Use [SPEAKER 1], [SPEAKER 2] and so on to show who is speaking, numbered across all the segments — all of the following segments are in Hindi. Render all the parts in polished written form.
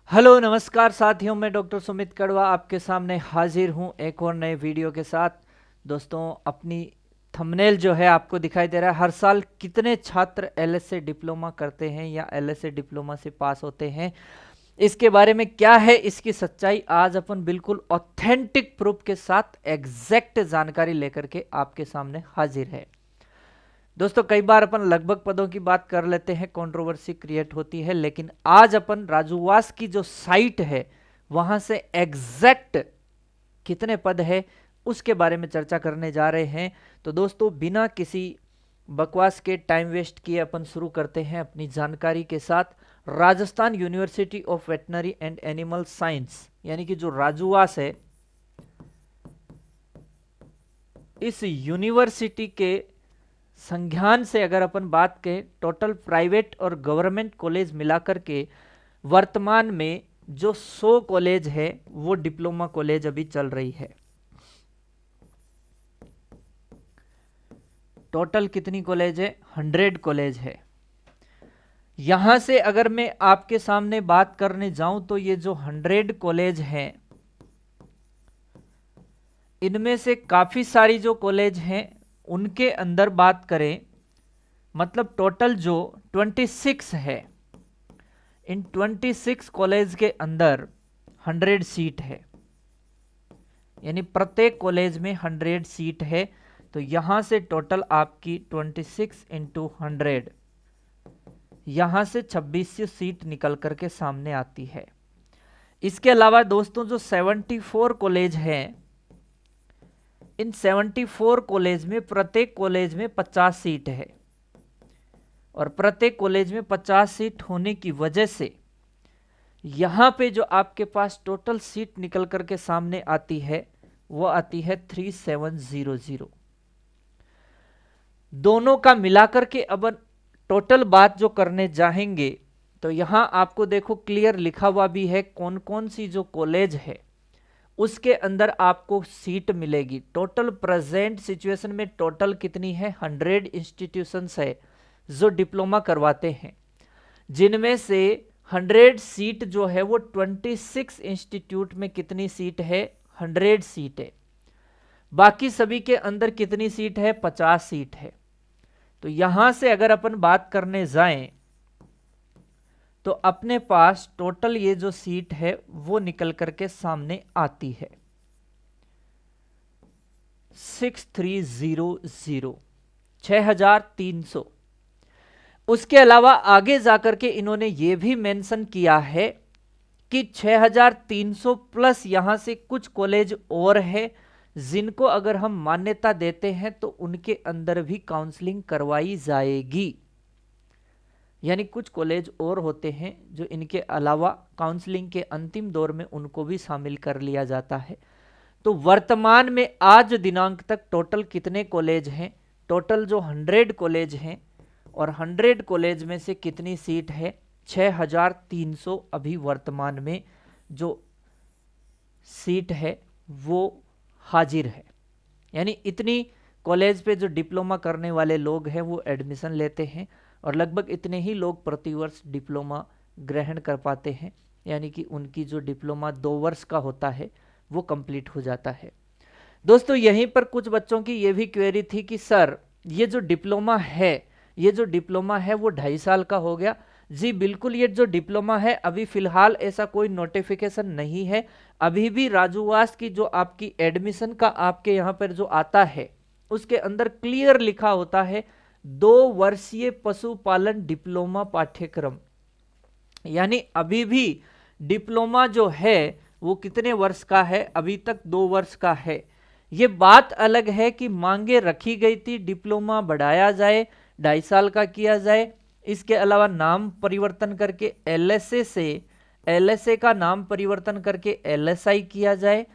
[SPEAKER 1] हेलो नमस्कार साथियों, मैं डॉक्टर सुमित कड़वा आपके सामने हाजिर हूं एक और नए वीडियो के साथ। दोस्तों, अपनी थंबनेल जो है आपको दिखाई दे रहा है। हर साल कितने छात्र एलएसए डिप्लोमा करते हैं या एलएसए डिप्लोमा से पास होते हैं, इसके बारे में क्या है इसकी सच्चाई, आज अपन बिल्कुल ऑथेंटिक प्रूफ के साथ एग्जैक्ट जानकारी लेकर के आपके सामने हाजिर है। दोस्तों, कई बार अपन लगभग पदों की बात कर लेते हैं, कंट्रोवर्सी क्रिएट होती है, लेकिन आज अपन राजूवास की जो साइट है वहां से एग्जैक्ट कितने पद है उसके बारे में चर्चा करने जा रहे हैं। तो दोस्तों, बिना किसी बकवास के टाइम वेस्ट किए अपन शुरू करते हैं अपनी जानकारी के साथ। Rajasthan university of veterinary and animal science यानी कि जो राजूवास है, इस यूनिवर्सिटी के संज्ञान से अगर अपन बात करें, टोटल प्राइवेट और गवर्नमेंट कॉलेज मिलाकर के वर्तमान में जो 100 कॉलेज है वो डिप्लोमा कॉलेज अभी चल रही है। टोटल कितनी कॉलेज है? 100 कॉलेज है। यहां से अगर मैं आपके सामने बात करने जाऊं तो ये जो 100 कॉलेज हैं, इनमें से काफी सारी जो कॉलेज हैं उनके अंदर बात करें, मतलब टोटल जो 26 है, इन 26 कॉलेज के अंदर 100 सीट है, यानी प्रत्येक कॉलेज में 100 सीट है। तो यहां से टोटल आपकी 26 इंटू 100, यहां से 26 सीट निकल करके सामने आती है। इसके अलावा दोस्तों, जो 74 कॉलेज हैं, इन 74 कॉलेज में प्रत्येक कॉलेज में 50 सीट है, और प्रत्येक कॉलेज में 50 सीट होने की वजह से यहां पे जो आपके पास टोटल सीट निकल करके सामने आती है वो आती है 3700। दोनों का मिलाकर के अब टोटल बात जो करने जाएंगे तो यहां आपको देखो क्लियर लिखा हुआ भी है कौन कौन सी जो कॉलेज है उसके अंदर आपको सीट मिलेगी। टोटल प्रेजेंट सिचुएशन में टोटल कितनी है? 100 इंस्टीट्यूशंस है जो डिप्लोमा करवाते हैं, जिनमें से 100 सीट जो है वो 26 इंस्टीट्यूट में कितनी सीट है? 100 सीट है। बाकी सभी के अंदर कितनी सीट है? 50 सीट है। तो यहां से अगर अपन बात करने जाएं तो अपने पास टोटल ये जो सीट है वो निकल करके सामने आती है 6300। उसके अलावा आगे जाकर के इन्होंने ये भी मेंशन किया है कि 6300 प्लस यहां से कुछ कॉलेज और है जिनको अगर हम मान्यता देते हैं तो उनके अंदर भी काउंसलिंग करवाई जाएगी। यानी कुछ कॉलेज और होते हैं जो इनके अलावा काउंसलिंग के अंतिम दौर में उनको भी शामिल कर लिया जाता है। तो वर्तमान में आज दिनांक तक टोटल कितने कॉलेज हैं? टोटल जो 100 कॉलेज हैं, और 100 कॉलेज में से कितनी सीट है? 6300 अभी वर्तमान में जो सीट है वो हाजिर है। यानी इतनी कॉलेज पे जो डिप्लोमा करने वाले लोग हैं वो एडमिशन लेते हैं, और लगभग इतने ही लोग प्रतिवर्ष डिप्लोमा ग्रहण कर पाते हैं, यानी कि उनकी जो डिप्लोमा 2 वर्ष का होता है वो कंप्लीट हो जाता है। दोस्तों, यहीं पर कुछ बच्चों की ये भी क्वेरी थी कि सर ये जो डिप्लोमा है, ये जो डिप्लोमा है वो 2.5 साल का हो गया। जी बिल्कुल, ये जो डिप्लोमा है अभी फिलहाल ऐसा कोई नोटिफिकेशन नहीं है। अभी भी राजूवास की जो आपकी एडमिशन का आपके यहाँ पर जो आता है उसके अंदर क्लियर लिखा होता है 2 वर्षीय पशुपालन डिप्लोमा पाठ्यक्रम। यानी अभी भी डिप्लोमा जो है वो कितने वर्ष का है? अभी तक 2 वर्ष का है। ये बात अलग है कि मांगे रखी गई थी डिप्लोमा बढ़ाया जाए, 2.5 साल का किया जाए, इसके अलावा नाम परिवर्तन करके एलएसए से एलएसए का नाम परिवर्तन करके एलएसआई किया जाए।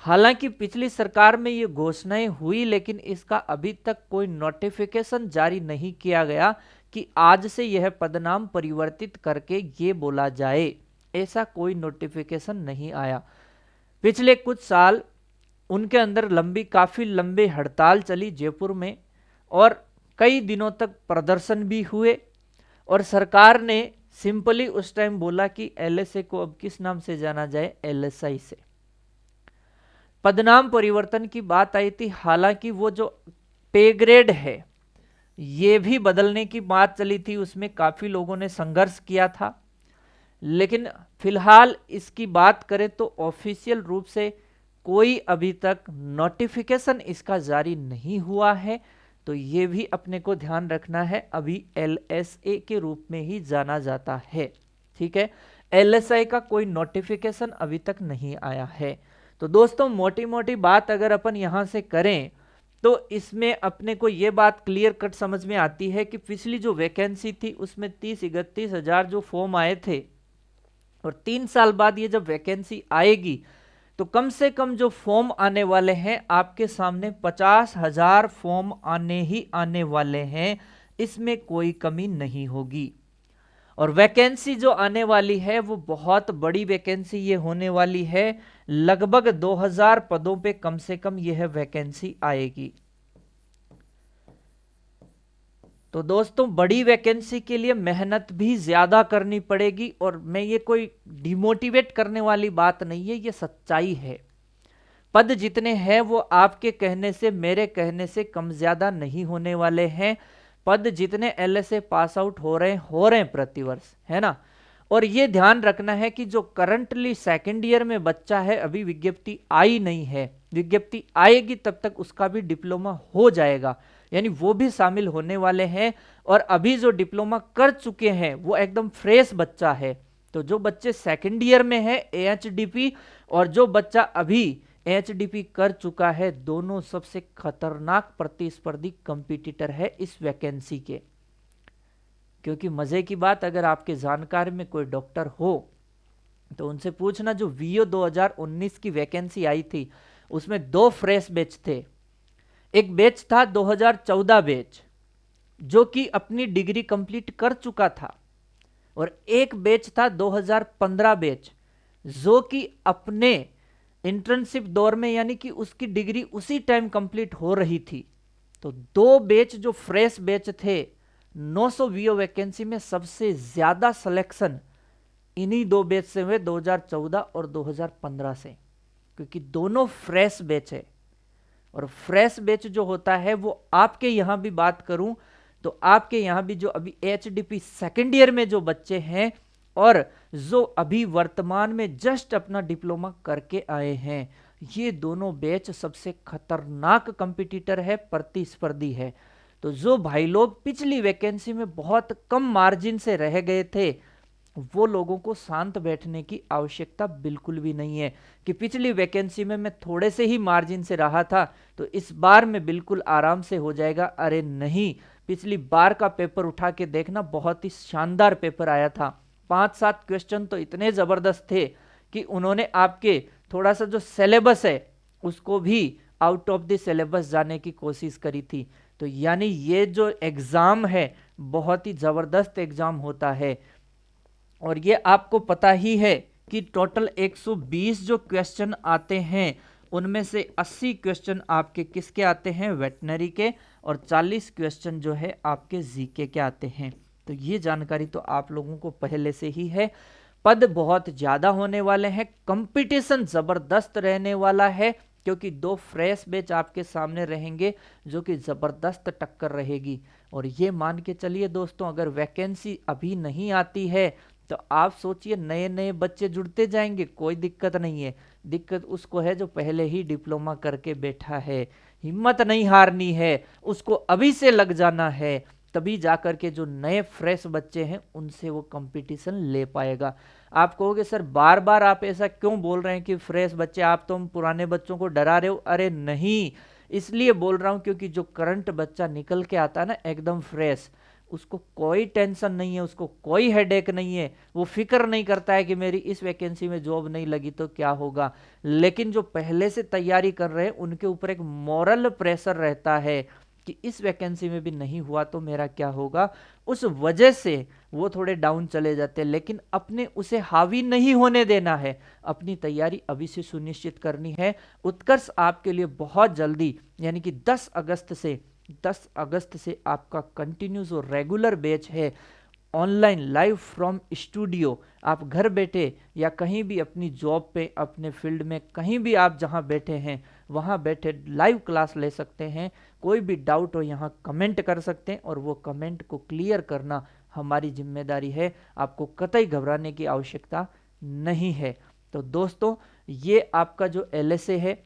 [SPEAKER 1] हालांकि पिछली सरकार में ये घोषणाएं हुई, लेकिन इसका अभी तक कोई नोटिफिकेशन जारी नहीं किया गया कि आज से यह पदनाम परिवर्तित करके ये बोला जाए। ऐसा कोई नोटिफिकेशन नहीं आया। पिछले कुछ साल उनके अंदर काफी लंबे हड़ताल चली जयपुर में, और कई दिनों तक प्रदर्शन भी हुए, और सरकार ने सिंपली उस टाइम बोला कि एलएसए को अब किस नाम से जाना जाए, एलएसआई से। पदनाम परिवर्तन की बात आई थी, हालांकि वो जो पे ग्रेड है ये भी बदलने की बात चली थी, उसमें काफी लोगों ने संघर्ष किया था, लेकिन फिलहाल इसकी बात करें तो ऑफिशियल रूप से कोई अभी तक नोटिफिकेशन इसका जारी नहीं हुआ है, तो ये भी अपने को ध्यान रखना है, अभी एलएसए के रूप में ही जाना जाता है। ठीक है, एलएसआई का कोई नोटिफिकेशन अभी तक नहीं आया है। तो दोस्तों मोटी मोटी बात अगर अपन यहां से करें तो इसमें अपने को ये बात क्लियर कट समझ में आती है कि पिछली जो वैकेंसी थी उसमें 30-31 हजार जो फॉर्म आए थे, और 3 साल बाद ये जब वैकेंसी आएगी तो कम से कम जो फॉर्म आने वाले हैं आपके सामने 50,000 फॉर्म आने ही आने वाले हैं, इसमें कोई कमी नहीं होगी। और वैकेंसी जो आने वाली है वो बहुत बड़ी वैकेंसी ये होने वाली है, लगभग 2000 पदों पे कम से कम यह वैकेंसी आएगी। तो दोस्तों बड़ी वैकेंसी के लिए मेहनत भी ज्यादा करनी पड़ेगी, और मैं ये कोई डिमोटिवेट करने वाली बात नहीं है, ये सच्चाई है। पद जितने हैं वो आपके कहने से मेरे कहने से कम ज्यादा नहीं होने वाले हैं। पद जितने एलएसए पास आउट हो रहे हैं प्रतिवर्ष, है ना। और ये ध्यान रखना है कि जो करंटली सेकेंड ईयर में बच्चा है, अभी विज्ञप्ति आई नहीं है, विज्ञप्ति आएगी तब तक उसका भी डिप्लोमा हो जाएगा, यानी वो भी शामिल होने वाले हैं। और अभी जो डिप्लोमा कर चुके हैं वो एकदम फ्रेश बच्चा है। तो जो बच्चे सेकेंड ईयर में है एएचडीपी, और जो बच्चा अभी एचडीपी कर चुका है, दोनों सबसे खतरनाक प्रतिस्पर्धी कंपटीटर है इस वैकेंसी के। क्योंकि मजे की बात, अगर आपके जानकार में कोई डॉक्टर हो तो उनसे पूछना, जो वीओ 2019 की वैकेंसी आई थी उसमें 2 फ्रेश बैच थे। एक बैच था 2014 बैच जो कि अपनी डिग्री कंप्लीट कर चुका था, और एक बैच था 2015 बैच जो कि अपने इंटर्नशिप दौर में, यानी कि उसकी डिग्री उसी टाइम कंप्लीट हो रही थी। तो 2 बैच जो फ्रेश बैच थे, 900 वीओ वैकेंसी में सबसे ज्यादा सिलेक्शन इन्हीं 2 बैच से हुए, 2014 और 2015 से, क्योंकि दोनों फ्रेश बैच है। और फ्रेश बैच जो होता है वो आपके यहां भी बात करूं तो आपके यहां भी जो अभी एचडीपी सेकेंड ईयर में जो बच्चे हैं और जो अभी वर्तमान में जस्ट अपना डिप्लोमा करके आए हैं, ये दोनों बैच सबसे खतरनाक कंपटीटर है, प्रतिस्पर्धी है। तो जो भाई लोग पिछली वैकेंसी में बहुत कम मार्जिन से रह गए थे, वो लोगों को शांत बैठने की आवश्यकता बिल्कुल भी नहीं है कि पिछली वैकेंसी में मैं थोड़े से ही मार्जिन से रहा था तो इस बार में बिल्कुल आराम से हो जाएगा। अरे नहीं, पिछली बार का पेपर उठा के देखना, बहुत ही शानदार पेपर आया था। 5-7 क्वेश्चन तो इतने जबरदस्त थे कि उन्होंने आपके थोड़ा सा जो सिलेबस है उसको भी आउट ऑफ द सिलेबस जाने की कोशिश करी थी। तो यानी ये जो एग्जाम है बहुत ही जबरदस्त एग्जाम होता है। और ये आपको पता ही है कि टोटल 120 जो क्वेश्चन आते हैं उनमें से 80 क्वेश्चन आपके किसके आते हैं, वेटनरी के, और 40 क्वेश्चन जो है आपके जीके के आते हैं। तो ये जानकारी तो आप लोगों को पहले से ही है। पद बहुत ज्यादा होने वाले हैं, कंपटीशन जबरदस्त रहने वाला है, क्योंकि 2 फ्रेश बैच आपके सामने रहेंगे जो कि जबरदस्त टक्कर रहेगी। और ये मान के चलिए दोस्तों, अगर वैकेंसी अभी नहीं आती है तो आप सोचिए नए नए बच्चे जुड़ते जाएंगे, कोई दिक्कत नहीं है। दिक्कत उसको है जो पहले ही डिप्लोमा करके बैठा है। हिम्मत नहीं हारनी है, उसको अभी से लग जाना है, तभी जाकर के जो नए फ्रेश बच्चे हैं उनसे वो कंपटीशन ले पाएगा। आप कहोगे सर बार बार आप ऐसा क्यों बोल रहे हैं कि फ्रेश बच्चे, आप तो हम पुराने बच्चों को डरा रहे हो। अरे नहीं, इसलिए बोल रहा हूं क्योंकि जो करंट बच्चा निकल के आता है ना एकदम फ्रेश, उसको कोई टेंशन नहीं है, उसको कोई हेडेक नहीं है, वो फिक्र नहीं करता है कि मेरी इस वैकेंसी में जॉब नहीं लगी तो क्या होगा। लेकिन जो पहले से तैयारी कर रहे हैं उनके ऊपर एक मॉरल प्रेशर रहता है कि इस वैकेंसी में भी नहीं हुआ तो मेरा क्या होगा, उस वजह से वो थोड़े डाउन चले जाते हैं। लेकिन अपने उसे हावी नहीं होने देना है, अपनी तैयारी अभी से सुनिश्चित करनी है। उत्कर्ष आपके लिए बहुत जल्दी, यानी कि 10 अगस्त से आपका कंटिन्यूस और रेगुलर बैच है ऑनलाइन लाइव फ्रॉम स्टूडियो, आप घर बैठे या कहीं भी अपनी जॉब पे, अपने फील्ड में कहीं भी आप जहां बैठे हैं वहां बैठे लाइव क्लास ले सकते हैं। कोई भी डाउट हो यहाँ कमेंट कर सकते हैं और वो कमेंट को क्लियर करना हमारी जिम्मेदारी है। आपको कतई घबराने की आवश्यकता नहीं है। तो दोस्तों, ये आपका जो LSA है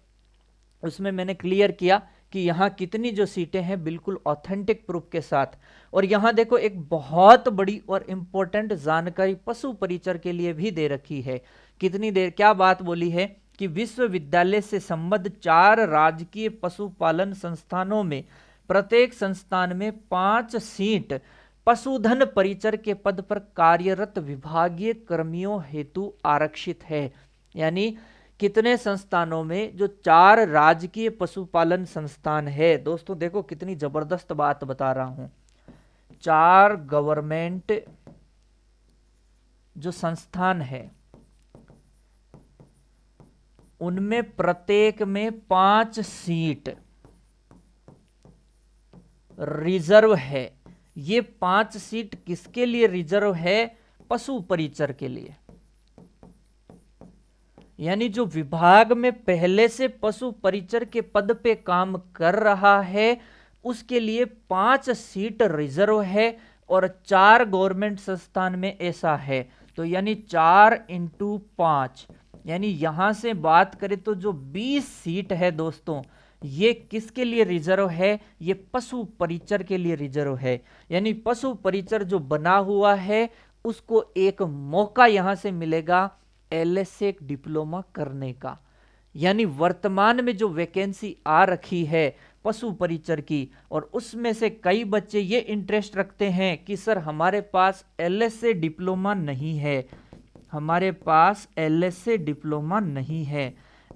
[SPEAKER 1] उसमें मैंने क्लियर किया कि यहाँ कितनी जो सीटें हैं बिल्कुल ऑथेंटिक प्रूफ के साथ। और यहाँ देखो एक बहुत बड़ी और इंपॉर्टेंट जानकारी पशु परिचर के लिए भी दे रखी है। कितनी देर क्या बात बोली है कि विश्वविद्यालय से संबद्ध 4 राजकीय पशुपालन संस्थानों में प्रत्येक संस्थान में 5 सीट पशुधन परिचर के पद पर कार्यरत विभागीय कर्मियों हेतु आरक्षित है। यानी कितने संस्थानों में, जो 4 राजकीय पशुपालन संस्थान है। दोस्तों देखो कितनी जबरदस्त बात बता रहा हूं। 4 गवर्नमेंट जो संस्थान है उनमें प्रत्येक में 5 सीट रिजर्व है। ये 5 सीट किसके लिए रिजर्व है? पशु परिचर के लिए। यानी जो विभाग में पहले से पशु परिचर के पद पे काम कर रहा है उसके लिए 5 सीट रिजर्व है और 4 गवर्नमेंट संस्थान में ऐसा है। तो यानी 4 × 5, यानी यहां से बात करें तो जो 20 सीट है दोस्तों, ये किसके लिए रिजर्व है? ये पशु परिचर के लिए रिजर्व है। यानी पशु परिचर जो बना हुआ है उसको एक मौका यहां से मिलेगा LSA डिप्लोमा करने का। यानी वर्तमान में जो वैकेंसी आ रखी है पशु परिचर की, और उसमें से कई बच्चे ये इंटरेस्ट रखते हैं कि सर हमारे पास LSA डिप्लोमा नहीं है, हमारे पास LSA डिप्लोमा नहीं है,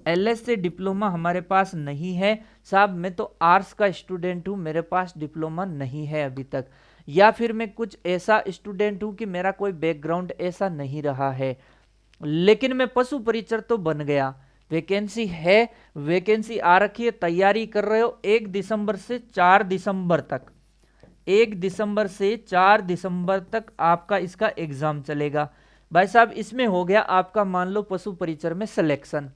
[SPEAKER 1] LSA डिप्लोमा हमारे पास नहीं है साहब, मैं तो आर्ट्स का स्टूडेंट हूं, मेरे पास डिप्लोमा नहीं है अभी तक, या फिर मैं कुछ ऐसा स्टूडेंट हूं कि मेरा कोई बैकग्राउंड ऐसा नहीं रहा है, लेकिन मैं पशु परिचर तो बन गया, वैकेंसी है, वैकेंसी आ रखी है, तैयारी कर रहे हो। 1 दिसंबर से 4 दिसंबर तक, 1 दिसंबर से 4 दिसंबर तक आपका इसका एग्जाम चलेगा। भाई साहब इसमें हो गया आपका मान लो पशु परिचर में सिलेक्शन,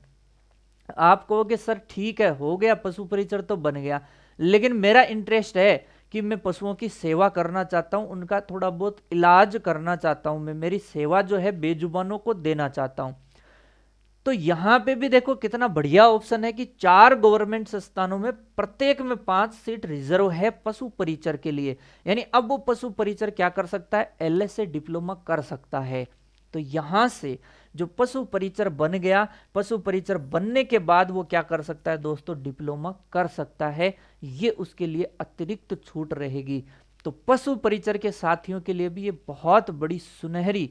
[SPEAKER 1] आप कहोगे सर ठीक है हो गया पशु परिचर तो बन गया, लेकिन मेरा इंटरेस्ट है कि मैं पशुओं की सेवा करना चाहता हूं, उनका थोड़ा बहुत इलाज करना चाहता हूं, मैं मेरी सेवा जो है बेजुबानों को देना चाहता हूं। तो यहां पे भी देखो कितना बढ़िया ऑप्शन है कि 4 गवर्नमेंट संस्थानों में प्रत्येक में 5 सीट रिजर्व है पशु परिचर के लिए। यानी अब वो पशु परिचर क्या कर सकता है? LSA डिप्लोमा कर सकता है। तो यहां से जो पशु परिचर बन गया, पशु परिचर बनने के बाद वो क्या कर सकता है दोस्तों? डिप्लोमा कर सकता है। ये उसके लिए अतिरिक्त छूट रहेगी। तो पशु परिचर के साथियों के लिए भी ये बहुत बड़ी सुनहरी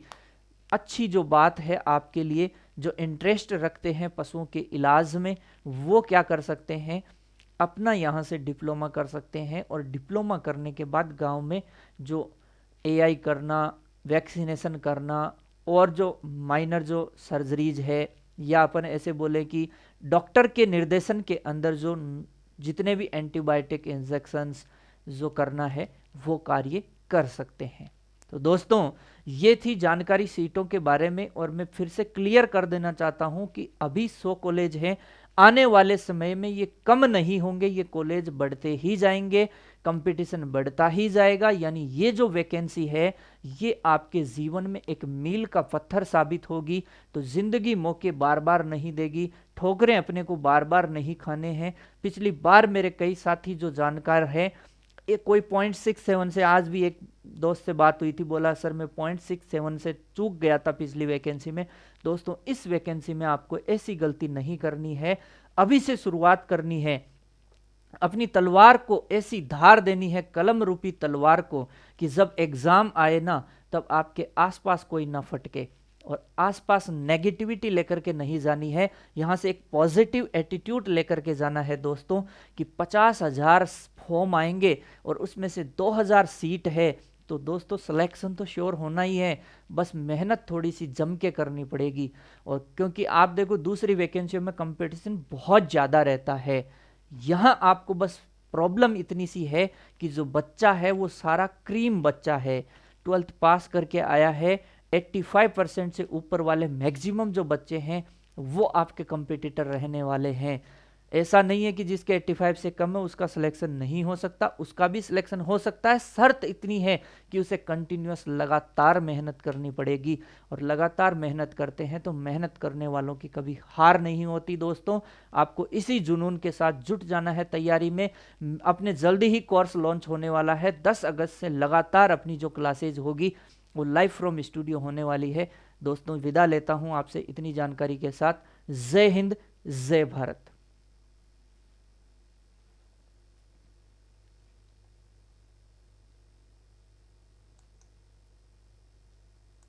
[SPEAKER 1] अच्छी जो बात है आपके लिए, जो इंटरेस्ट रखते हैं पशुओं के इलाज में, वो क्या कर सकते हैं? अपना यहाँ से डिप्लोमा कर सकते हैं। और डिप्लोमा करने के बाद गांव में जो AI करना, वैक्सीनेशन करना, और जो माइनर जो सर्जरीज है, या अपन ऐसे बोले कि डॉक्टर के निर्देशन के अंदर जो जितने भी एंटीबायोटिक इंजेक्शंस जो करना है वो कार्य कर सकते हैं। तो दोस्तों ये थी जानकारी सीटों के बारे में, और मैं फिर से क्लियर कर देना चाहता हूं कि अभी 100 कॉलेज हैं, आने वाले समय में ये कम नहीं होंगे, ये कॉलेज बढ़ते ही जाएंगे, कंपटीशन बढ़ता ही जाएगा। यानी ये जो वैकेंसी है ये आपके जीवन में एक मील का पत्थर साबित होगी। तो जिंदगी मौके बार बार नहीं देगी, ठोकरें अपने को बार बार नहीं खाने हैं। पिछली बार मेरे कई साथी जो जानकार है, एक कोई 0.67 से, आज भी एक दोस्त से बात हुई थी, बोला सर मैं 0.67 से चूक गया था पिछली वैकेंसी में। दोस्तों इस वैकेंसी में आपको ऐसी गलती नहीं करनी है, अभी से शुरुआत करनी है। अपनी तलवार को ऐसी धार देनी है, कलम रूपी तलवार को, कि जब एग्जाम आए ना तब आपके आसपास कोई ना फटके, और आसपास नेगेटिविटी लेकर के नहीं जानी है, यहां से एक पॉजिटिव एटीट्यूड लेकर के जाना है दोस्तों। कि 50,000 फॉर्म आएंगे और उसमें से 2,000 सीट है, तो दोस्तों सिलेक्शन तो श्योर होना ही है, बस मेहनत थोड़ी सी जम के करनी पड़ेगी। और क्योंकि आप देखो दूसरी वैकेंसी में कंपटीशन बहुत ज़्यादा रहता है, यहाँ आपको बस प्रॉब्लम इतनी सी है कि जो बच्चा है वो सारा क्रीम बच्चा है, 12th पास करके आया है, 85% से ऊपर वाले मैक्सिमम जो बच्चे हैं वो आपके कंपटीटर रहने वाले हैं। ऐसा नहीं है कि जिसके 85 से कम है उसका सिलेक्शन नहीं हो सकता, उसका भी सिलेक्शन हो सकता है। शर्त इतनी है कि उसे कंटिन्यूअस लगातार मेहनत करनी पड़ेगी, और लगातार मेहनत करते हैं तो मेहनत करने वालों की कभी हार नहीं होती। दोस्तों, आपको इसी जुनून के साथ जुट जाना है तैयारी में। अपने जल्दी ही कोर्स लॉन्च होने वाला है, 10 अगस्त से लगातार अपनी जो क्लासेज होगी वो लाइव फ्रॉम स्टूडियो होने वाली है। दोस्तों, विदा लेता हूं आपसे इतनी जानकारी के साथ। जय हिंद, जय भारत।